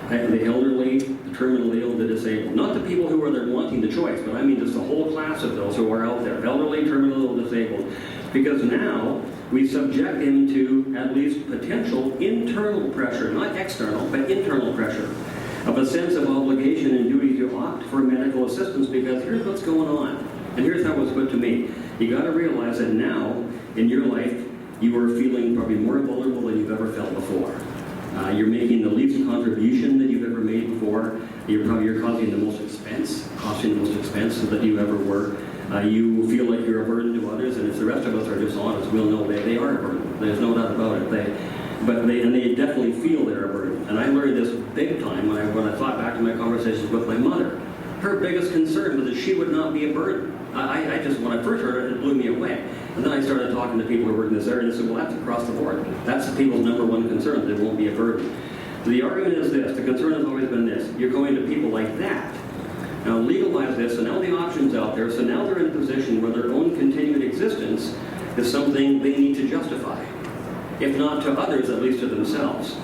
the elderly, the terminally ill, the disabled. Not the people who are there wanting the choice, but I mean just the whole class of those who are out there, elderly, terminally ill, disabled. Because now we subject them to at least potential internal pressure, not external, but internal pressure, of a sense of obligation and duty to opt for medical assistance, because here's what's going on. And here's how it was put to me. You got to realize that now, in your life, you are feeling probably more vulnerable than you've ever felt before. You're making the least contribution that you've ever made before. You're causing the most expense, costing the most expense that you ever were. You feel like you're a burden to others, and if the rest of us are dishonest, we'll know they are a burden. There's no doubt about it. They definitely feel they're a burden. And I learned this big time when I thought back to my conversations with my mother. Her biggest concern was that she would not be a burden. I just, when I first heard it, it blew me away. And then I started talking to people who work in this area, and they said, well, that's across the board. That's the people's number one concern, that it won't be a burden. The argument is this, the concern has always been this, you're going to people like that. Now legalize this, and now the option's out there, so now they're in a position where their own continued existence is something they need to justify. If not to others, at least to themselves.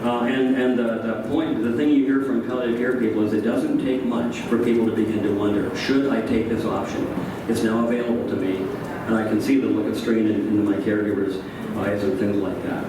The thing you hear from palliative care people is it doesn't take much for people to begin to wonder, should I take this option? It's now available to me, and I can see the look of strain in my caregivers' eyes and things like that.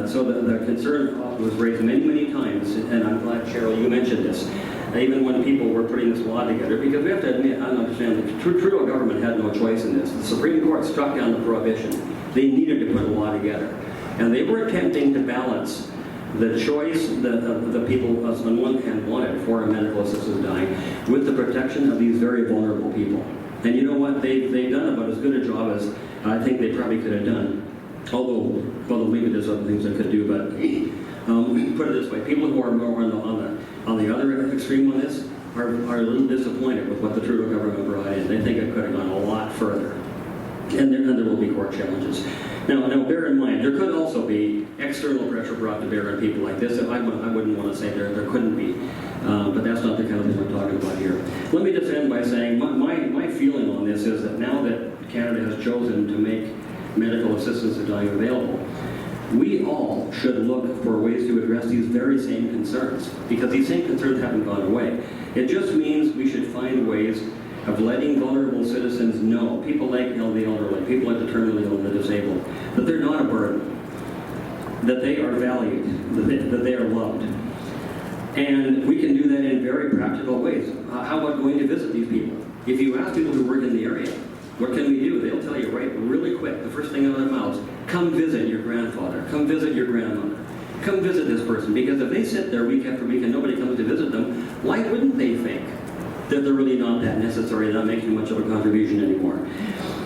So the concern was raised many, many times, and I'm glad, Sheryl, you mentioned this. Even when people were putting this law together, because we have to admit, I understand the Trudeau government had no choice in this. The Supreme Court struck down the prohibition. They needed to put a law together. And they were attempting to balance the choice that the people on one hand wanted for a medical assisted dying with the protection of these very vulnerable people. And you know what? They've done about as good a job as I think they probably could have done. Although, well, maybe there's other things they could do, but put it this way, people who are more on the other extreme on this are a little disappointed with what the Trudeau government brought in. They think it could have gone a lot further. And there will be court challenges. Now, bear in mind, there could also be external pressure brought to bear on people like this. I wouldn't want to say there couldn't be, but that's not the kind of thing we're talking about here. Let me just end by saying my feeling on this is that now that Canada has chosen to make medical assistance to dying available, we all should look for ways to address these very same concerns, because these same concerns haven't gone away. It just means we should find ways of letting vulnerable citizens know, people like the elderly, people like the terminally ill and the disabled, that they're not a burden, that they are valued, that they are loved. And we can do that in very practical ways. How about going to visit these people? If you ask people who work in the area, what can we do? They'll tell you really quick, the first thing out of their mouths, come visit your grandfather, come visit your grandmother, come visit this person, because if they sit there week after week and nobody comes to visit them, why wouldn't they think that they're really not that necessary, they're not making much of a contribution anymore?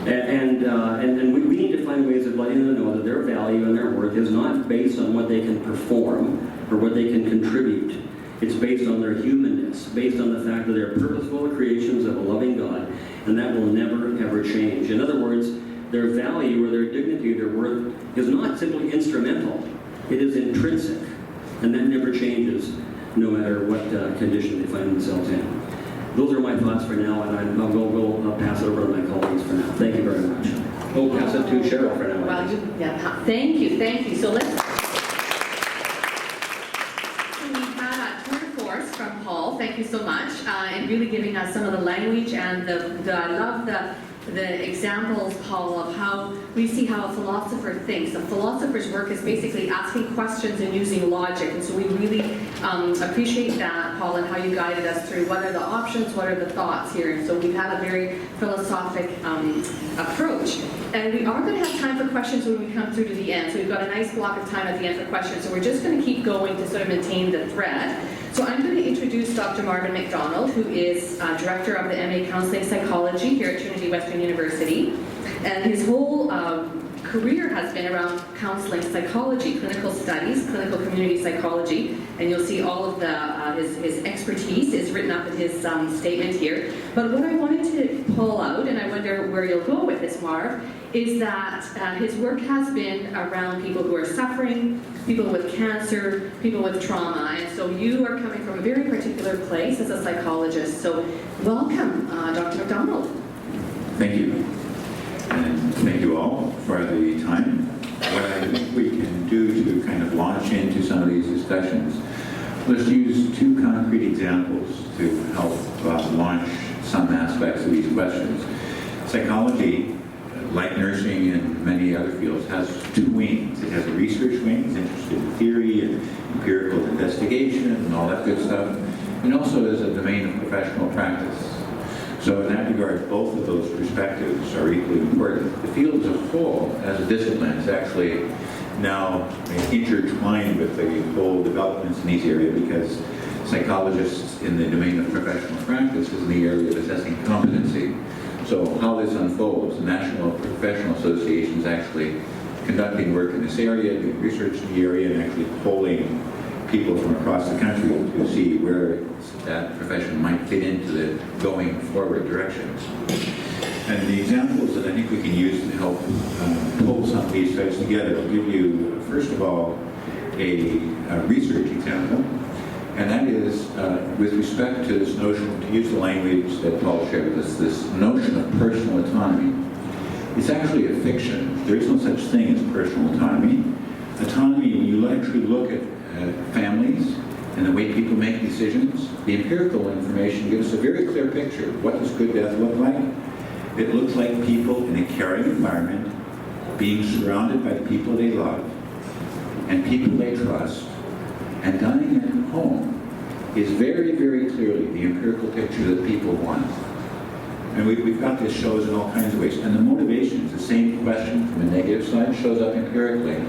And we need to find ways of letting them know that their value and their worth is not based on what they can perform or what they can contribute. It's based on their humanness, based on the fact that they're purposeful creations of a loving God, and that will never, ever change. In other words, their value or their dignity, their worth, is not simply instrumental. It is intrinsic, and that never changes no matter what condition they find themselves in. Those are my thoughts for now, and we'll pass it over to my colleagues for now. Thank you very much. We'll pass it to Sheryl for now. Well, thank you. So let's... We've had a tour de force from Paul. Thank you so much, and really giving us some of the language and I love the examples, Paul, of how we see how a philosopher thinks. A philosopher's work is basically asking questions and using logic, and so we really appreciate that, Paul, and how you guided us through what are the options, what are the thoughts here. And so we've had a very philosophic approach. And we are going to have time for questions when we come through to the end. So we've got a nice block of time at the end for questions. So we're just going to keep going to sort of maintain the thread. So I'm going to introduce Dr. Marvin McDonald, who is Director of the MA Counseling Psychology here at Trinity Western University. And his whole career has been around counseling psychology, clinical studies, clinical community psychology, and you'll see all of his expertise is written up in his statement here. But what I wanted to pull out, and I wonder where you'll go with this, Marv, is that his work has been around people who are suffering, people with cancer, people with trauma, and so you are coming from a very particular place as a psychologist. So welcome, Dr. McDonald. Thank you. And thank you all for the time. What I think we can do to kind of launch into some of these discussions. Let's use two concrete examples to help launch some aspects of these questions. Psychology, like nursing and many other fields, has two wings. It has a research wing, it's interested in theory and empirical investigation and all that good stuff. And also there's a domain of professional practice. So in that regard, both of those perspectives are equally important. The field as a whole, as a discipline, is actually now intertwined with the whole developments in these areas, because psychologists in the domain of professional practice is in the area of assessing competency. So how this unfolds, the National Professional Association is actually conducting work in this area, doing research in the area, and actually polling people from across the country to see where that profession might fit into the going forward directions. And the examples that I think we can use to help pull some of these threads together, I'll give you, first of all, a research example, and that is with respect to this notion, to use the language that Paul shared with us, this notion of personal autonomy. It's actually a fiction. There is no such thing as personal autonomy. Autonomy, when you actually look at families and the way people make decisions, the empirical information gives us a very clear picture. What does good death look like? It looks like people in a caring environment, being surrounded by the people they love and people they trust, and dying at home is very, very clearly the empirical picture that people want. And we've got this shows in all kinds of ways. And the motivation is the same question from the negative side, shows up empirically.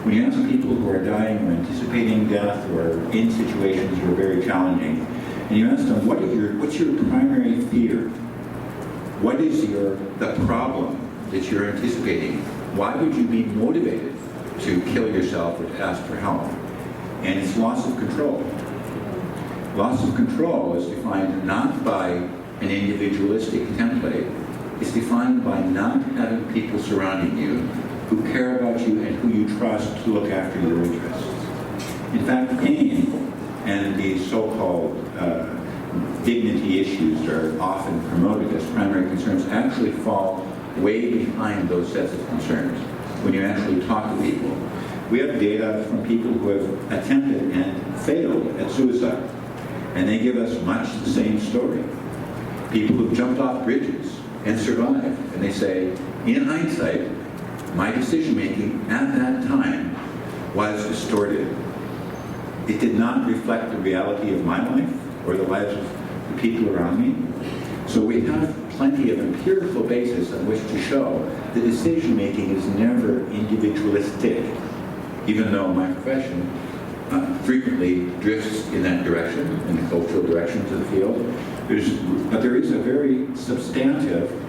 When you ask people who are dying or anticipating death or in situations that are very challenging, and you ask them, what's your primary fear? What is the problem that you're anticipating? Why would you be motivated to kill yourself or to ask for help? And it's loss of control. Loss of control is defined not by an individualistic template. It's defined by not having people surrounding you who care about you and who you trust to look after your interests. In fact, pain and the so-called dignity issues that are often promoted as primary concerns actually fall way behind those sets of concerns when you actually talk to people. We have data from people who have attempted and failed at suicide, and they give us much the same story. People who've jumped off bridges and survived, and they say, in hindsight, my decision-making at that time was distorted. It did not reflect the reality of my life or the lives of the people around me. So we have plenty of empirical basis on which to show that decision-making is never individualistic, even though my profession frequently drifts in that direction, in the cultural directions of the field. But there is a very substantive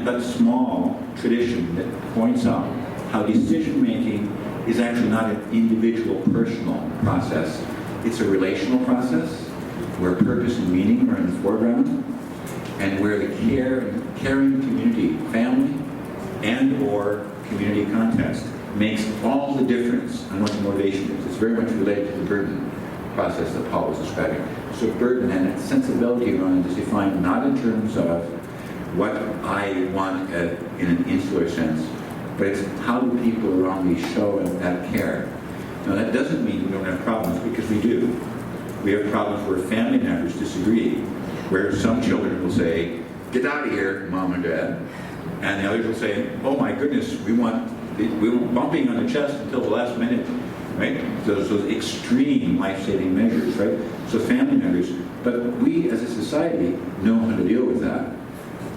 but small tradition that points out how decision-making is actually not an individual, personal process. It's a relational process where purpose and meaning are in the foreground, and where the caring community, family, and or community context makes all the difference on what the motivation is. It's very much related to the burden process that Paul was describing. So burden and its sensibility around it is defined not in terms of what I want in an insular sense, but it's how do people around me show that care. Now that doesn't mean we don't have problems, because we do. We have problems where family members disagree, where some children will say, "Get out of here, Mom and Dad," and the others will say, "Oh my goodness, we want bumping on the chest until the last minute," right? Those extreme life-saving measures, right? So family members, but we as a society know how to deal with that.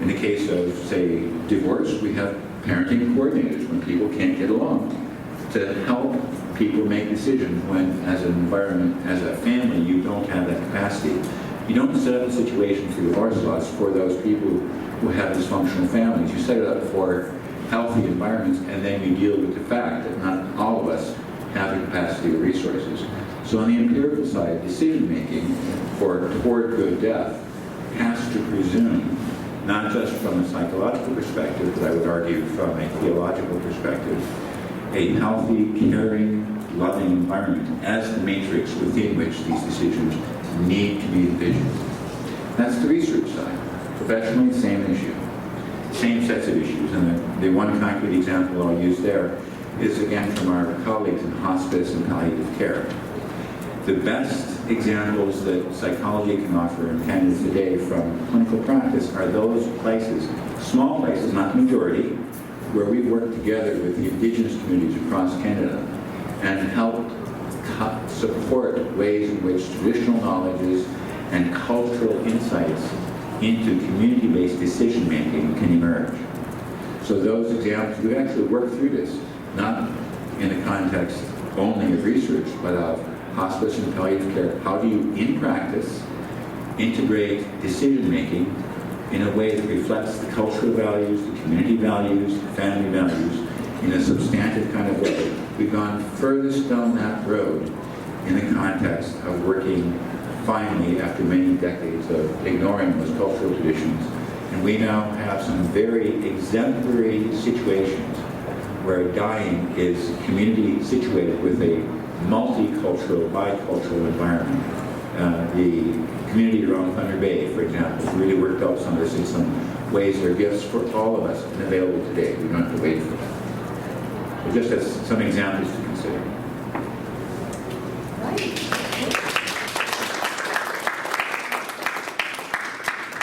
In the case of, say, divorce, we have parenting coordinators when people can't get along to help people make decisions when, as an environment, as a family, you don't have that capacity. You don't set up a situation for divorce laws for those people who have dysfunctional families. You set it up for healthy environments, and then you deal with the fact that not all of us have the capacity or resources. So on the empirical side, decision-making toward good death has to presume, not just from a psychological perspective, but I would argue from a theological perspective, a healthy, caring, loving environment as the matrix within which these decisions need to be envisioned. That's the research side. Professionally, same issue. Same sets of issues. And the one concrete example I'll use there is again from our colleagues in hospice and palliative care. The best examples that psychology can offer in Canada today from clinical practice are those places, small places, not the majority, where we work together with the Indigenous communities across Canada and help support ways in which traditional knowledges and cultural insights into community-based decision-making can emerge. So those examples, we've actually worked through this, not in the context only of research, but of hospice and palliative care. How do you, in practice, integrate decision-making in a way that reflects the cultural values, the community values, the family values, in a substantive kind of way? We've gone furthest down that road in the context of working finally after many decades of ignoring those cultural traditions. And we now have some very exemplary situations where dying is community situated with a multicultural, bicultural environment. The community around Thunder Bay, for example, has really worked out some of this in some ways that are gifts for all of us and available today. We don't have to wait for that. So just as some examples to consider. Right.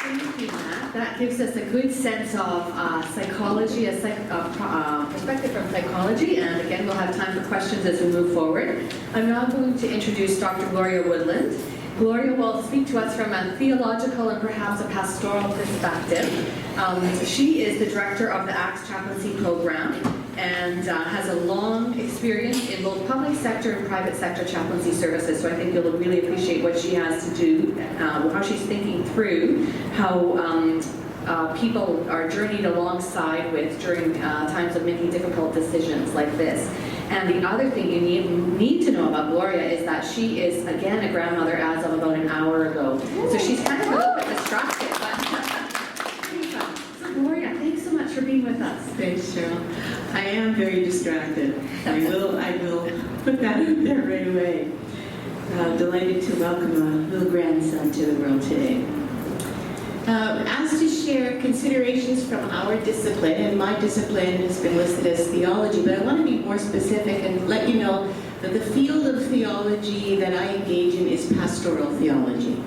Thank you, Matt. That gives us a good sense of psychology, a perspective from psychology, and again, we'll have time for questions as we move forward. I'm now going to introduce Dr. Gloria Woodland. Gloria will speak to us from a theological and perhaps a pastoral perspective. She is the director of the Acts Chaplaincy Program and has a long experience in both public sector and private sector chaplaincy services. So I think you'll really appreciate what she has to do, how she's thinking through how people are journeyed alongside with during times of making difficult decisions like this. And the other thing you need to know about Gloria is that she is, again, a grandmother as of about an hour ago. So she's kind of a little bit distracted. But so Gloria, thanks so much for being with us. Thanks, Cheryl. I am very distracted. I will put that out there right away. Delighted to welcome a little grandson to the world today. Asked to share considerations from our discipline, and my discipline has been listed as theology, but I want to be more specific and let you know that the field of theology that I engage in is pastoral theology.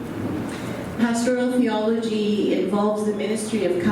Pastoral theology involves the ministry of